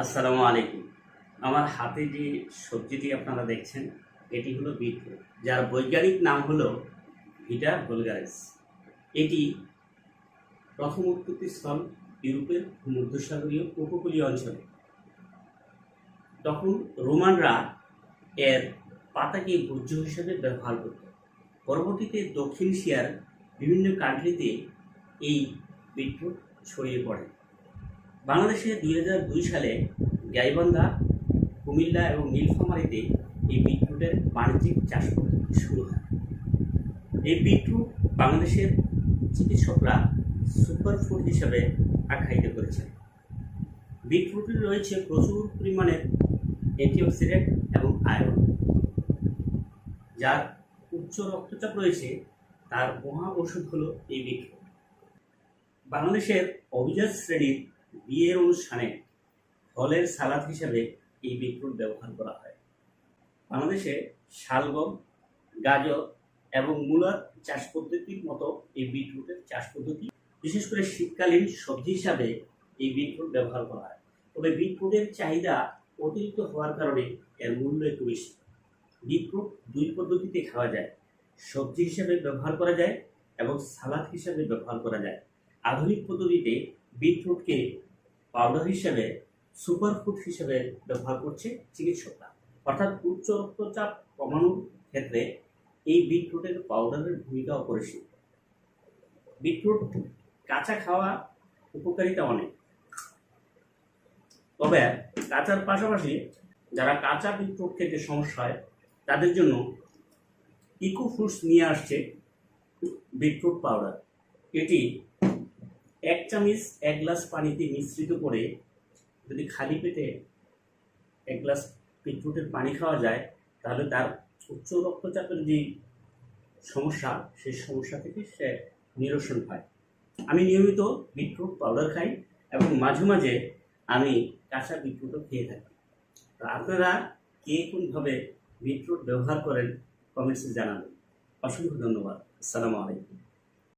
আসসালামু আলাইকুম। আমার হাতে যে সবজিটি আপনারা দেখছেন এটি হলো বিটরুট, যার বৈজ্ঞানিক নাম হলো ভিটা ভুলগারিস। এটি প্রথম উৎপত্তিস্থল ইউরোপের ভূমধ্যসাগরীয় উপকূলীয় অঞ্চলে। তখন রোমানরা এর পাতাকে ভোজ্য হিসেবে ব্যবহার করত। পরবর্তীতে দক্ষিণ এশিয়ার বিভিন্ন কান্ট্রিতে এই বিটরুট ছড়িয়ে পড়ে। বাংলাদেশে 2002 সালে গাইবান্ধা, কুমিল্লা এবং নীলফামারীতে এই বিটরুটের বাণিজ্যিক চাষ শুরু হয়। এই বিটরুট বাংলাদেশের চিকিৎসকরা সুপারফুড হিসেবে আখ্যায়িত করেছেন। বিটরুটে রয়েছে প্রচুর পরিমাণের অ্যান্টিঅক্সিডেন্ট এবং আয়রন, যার উচ্চ রক্তচাপ রয়েছে তার মহা ওষুধ হলো এই বিটরুট। বাংলাদেশের অভিজাত শ্রেণীর বিয়ের অনুষ্ঠানে ফলের সালাদ হিসেবে এই বিটরুট ব্যবহার করা হয়। বাংলাদেশে শালগম, গাজর এবং মূলার চাষ পদ্ধতির মতো এই বিটরুটের চাষ পদ্ধতি, বিশেষ করে শীতকালীন সবজি হিসাবে এই বিটরুট ব্যবহার করা হয়। তবে বিটরুটের চাহিদা অতিরিক্ত হওয়ার কারণে এর মূল্য একটু বেশি। বিটরুট দুই পদ্ধতিতে খাওয়া যায়, সবজি হিসেবে ব্যবহার করা যায় এবং সালাদ হিসেবে ব্যবহার করা যায়। আধুনিক পদ্ধতিতে বিটরুটকে পাউডার হিসেবে, সুপারফুড হিসেবে ব্যবহার করছে চিকিৎসকরা। অর্থাৎ উচ্চ রক্তচাপ কমানোর ক্ষেত্রে এই বিটরুটের পাউডারের ভূমিকা অপরিসীম। বিটরুট কাঁচা খাওয়া উপকারিতা অনেক, তবে কাঁচার পাশাপাশি যারা কাঁচা বিটরুট খেতে সমস্যা হয় তাদের জন্য ইকো ফ্রুটস নিয়ে আসছে বিটরুট পাউডার। এটি 1 চামচ 1 গ্লাস পানিতে মিশ্রিত করে যদি খালি পেটে 1 গ্লাস বিটরুটের পানি খাওয়া যায়, তাহলে তার উচ্চ রক্তচাপের যে সমস্যা, সেই সমস্যা থেকে সে নিরসন পায়। আমি নিয়মিত বিটরুট পাউডার খাই এবং মাঝে মাঝে আমি কাঁচা বিটরুটও খেয়ে থাকি। তো আপনারা কে কোনভাবে বিটরুট ব্যবহার করেন কমেন্টসে জানাবেন। অসংখ্য ধন্যবাদ। আসসালামু আলাইকুম।